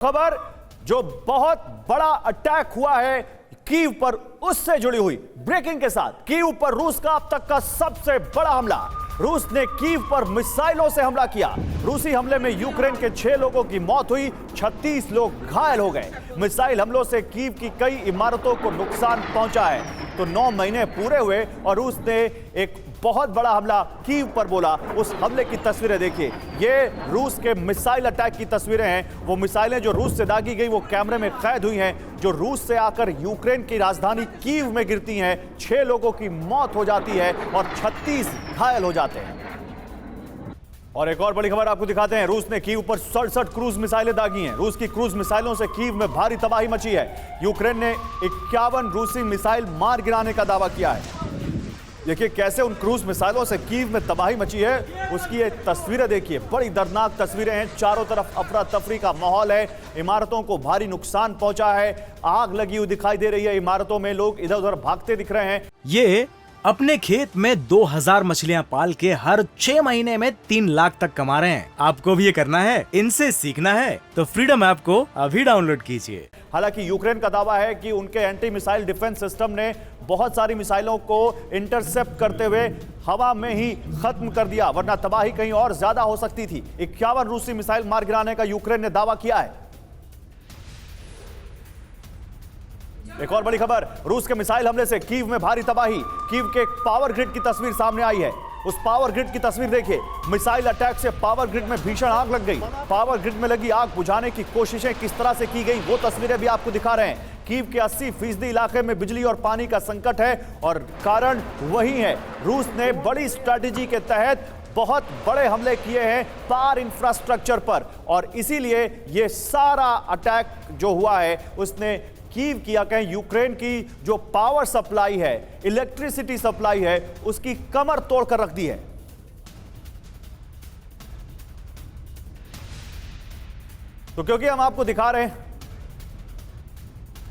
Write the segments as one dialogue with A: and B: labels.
A: खबर जो बहुत बड़ा अटैक हुआ है कीव पर, उससे जुड़ी हुई ब्रेकिंग के साथ। कीव पर रूस का अब तक का सबसे बड़ा हमला। रूस ने कीव पर मिसाइलों से हमला किया। रूसी हमले में यूक्रेन के 6 लोगों की मौत हुई, 36 लोग घायल हो गए। मिसाइल हमलों से कीव की कई इमारतों को नुकसान पहुंचा है। तो 9 महीने पूरे हुए और रूस ने एक बहुत बड़ा हमला कीव पर बोला। उस हमले की तस्वीरें देखिए, ये रूस के मिसाइल अटैक की तस्वीरें हैं। वो मिसाइलें जो रूस से दागी गई वो कैमरे में कैद हुई हैं, जो रूस से आकर यूक्रेन की राजधानी कीव में गिरती हैं। 6 लोगों की मौत हो जाती है और 36 घायल हो जाते हैं। और एक और बड़ी खबर आपको दिखाते हैं। रूस ने कीव पर 67 क्रूज मिसाइलें दागी हैं। रूस की क्रूज मिसाइलों से कीव में भारी तबाही मची है। यूक्रेन ने 51 रूसी मिसाइल मार गिराने का दावा किया है। देखिए कैसे उन क्रूज मिसाइलों से कीव में तबाही मची है, उसकी ये तस्वीरें देखिए। बड़ी दर्दनाक तस्वीरें हैं। चारों तरफ अफरा तफरी का माहौल है। इमारतों को भारी नुकसान पहुंचा है। आग लगी हुई दिखाई दे रही है इमारतों में। लोग इधर उधर भागते दिख रहे हैं।
B: ये अपने खेत में 2000 मछलियां पाल के हर 6 महीने में 3 लाख तक कमा रहे हैं। आपको भी ये करना है, इनसे सीखना है तो फ्रीडम ऐप को अभी डाउनलोड कीजिए।
A: हालांकि यूक्रेन का दावा है कि उनके एंटी मिसाइल डिफेंस सिस्टम ने बहुत सारी मिसाइलों को इंटरसेप्ट करते हुए हवा में ही खत्म कर दिया, वरना तबाही कहीं और ज्यादा हो सकती थी। 51 रूसी मिसाइल मार गिराने का यूक्रेन ने दावा किया है। एक और बड़ी खबर, रूस के मिसाइल हमले से कीव में भारी तबाही। कीव के एक पावर ग्रिड की तस्वीर सामने आई है। उस पावर ग्रिड की तस्वीर देखिए। मिसाइल अटैक से पावर ग्रिड में भीषण आग लग गई। पावर ग्रिड में लगी आग बुझाने की कोशिशें किस तरह से की गई वो तस्वीरें भी आपको दिखा रहे हैं। कीव के 80% इलाके में बिजली और पानी का संकट है और कारण वही है। रूस ने बड़ी स्ट्रैटेजी के तहत बहुत बड़े हमले किए हैं पावर इंफ्रास्ट्रक्चर पर, और इसीलिए ये सारा अटैक जो हुआ है उसने कीव किया, कहें यूक्रेन की जो पावर सप्लाई है, इलेक्ट्रिसिटी सप्लाई है, उसकी कमर तोड़कर रख दी है। तो क्योंकि हम आपको दिखा रहे हैं,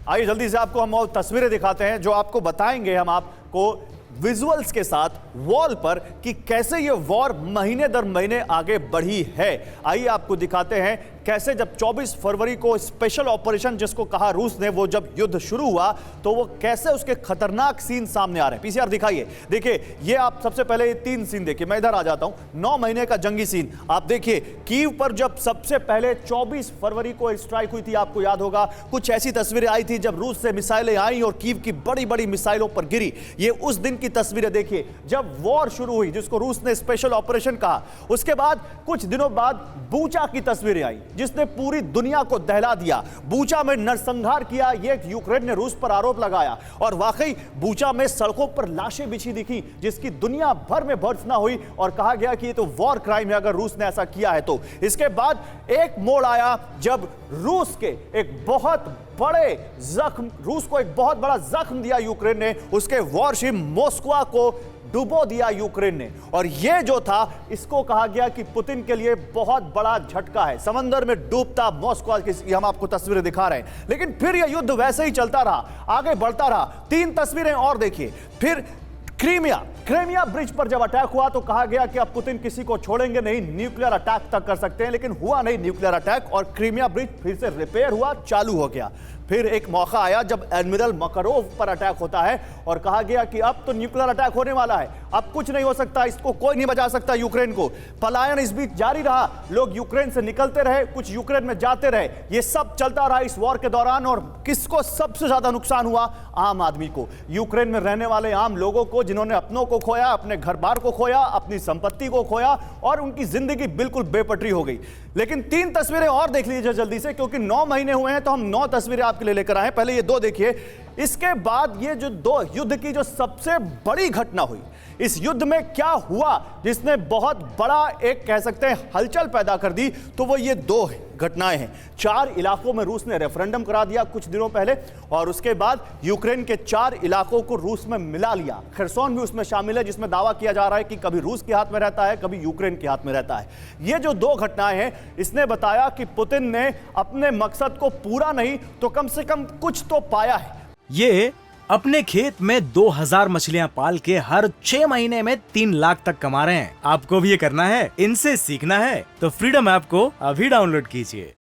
A: आइए जल्दी से आपको हम और तस्वीरें दिखाते हैं जो आपको बताएंगे हम आपको विजुअल्स के साथ वॉल पर कि कैसे ये वॉर महीने दर महीने आगे बढ़ी है। आइए आपको दिखाते हैं कैसे जब 24 फरवरी को स्पेशल ऑपरेशन जिसको कहा रूस ने, वो जब युद्ध शुरू हुआ तो वो कैसे उसके खतरनाक सीन सामने आ रहे हैं। पीसीआर दिखाइए। देखिए ये आप सबसे पहले ये 3 सीन देखिए। मैं इधर आ जाता हूं। 9 महीने का जंगी सीन आप देखिए। कीव पर जब सबसे पहले 24 फरवरी को स्ट्राइक हुई थी, आपको याद होगा कुछ ऐसी तस्वीरें आई थी जब रूस से मिसाइलें आई और कीव की बड़ी बड़ी मिसाइलों पर गिरी। ये उस दिन की तस्वीरें देखिए जब वॉर शुरू हुई जिसको रूस ने स्पेशल ऑपरेशन कहा। उसके बाद कुछ दिनों बाद बूचा की तस्वीरें आई जिसने पूरी दुनिया को दहला दिया। बूचा में नरसंहार किया, ये यूक्रेन ने रूस पर आरोप लगाया और वाकई बूचा में सड़कों पर लाशें बिछी दिखी जिसकी दुनिया भर में भर्त्सना हुई और कहा गया कि ये तो वॉर क्राइम है अगर रूस ने ऐसा किया है तो। इसके बाद एक मोड़ आया जब रूस के एक बहुत बड़े जख्म, रूस को एक बहुत बड़ा जख्म दिया यूक्रेन ने। उसके वॉरशिप मॉस्को को डुबो दिया यूक्रेन ने, और यह जो था इसको कहा गया कि पुतिन के लिए बहुत बड़ा झटका है। समंदर में डूबता मॉस्को की हम आपको तस्वीरें दिखा रहे हैं। लेकिन फिर यह युद्ध वैसे ही चलता रहा, आगे बढ़ता रहा। 3 तस्वीरें और देखिए। फिर क्रीमिया ब्रिज पर जब अटैक हुआ तो कहा गया कि अब पुतिन किसी को छोड़ेंगे नहीं, न्यूक्लियर अटैक तक कर सकते हैं, लेकिन हुआ नहीं न्यूक्लियर अटैक और क्रीमिया ब्रिज फिर से रिपेयर हुआ, चालू हो गया। फिर एक मौका आया जब एडमिरल मकारोव पर अटैक होता है और कहा गया कि अब तो न्यूक्लियर अटैक होने वाला है, अब कुछ नहीं हो सकता, इसको कोई नहीं बचा सकता यूक्रेन को। पलायन इस बीच जारी रहा, लोग यूक्रेन से निकलते रहे, कुछ यूक्रेन में जाते रहे। ये सब चलता रहा इस वॉर के दौरान। और किसको सबसे ज्यादा नुकसान हुआ? आम आदमी को, यूक्रेन में रहने वाले आम लोगों को, जिन्होंने अपनों को खोया, अपने घर बार को खोया, अपनी संपत्ति को खोया और उनकी जिंदगी बिल्कुल बेपटरी हो गई। लेकिन 3 तस्वीरें और देख लीजिए जल्दी से, क्योंकि 9 महीने हुए हैं तो हम 9 तस्वीरें आपके लिए लेकर आए। पहले ये 2 देखिए। इसके बाद ये जो 2 युद्ध की जो सबसे बड़ी घटना हुई, इस युद्ध में क्या हुआ जिसने बहुत बड़ा एक कह सकते हैं हलचल पैदा कर दी, तो वो ये 2 घटनाएं हैं। 4 इलाकों में रूस ने रेफरेंडम करा दिया कुछ दिनों पहले, और उसके बाद यूक्रेन के 4 इलाकों को रूस में मिला लिया। खरसोन भी उसमें शामिल है जिसमें दावा किया जा रहा है कि कभी रूस के हाथ में रहता है, कभी यूक्रेन के हाथ में रहता है। ये जो 2 घटनाएं हैं, इसने बताया कि पुतिन ने अपने मकसद को पूरा नहीं तो कम से कम कुछ तो पाया है।
B: ये अपने खेत में 2000 मछलियां पाल के हर 6 महीने में 3 लाख तक कमा रहे हैं। आपको भी ये करना है, इनसे सीखना है तो फ्रीडम ऐप को अभी डाउनलोड कीजिए।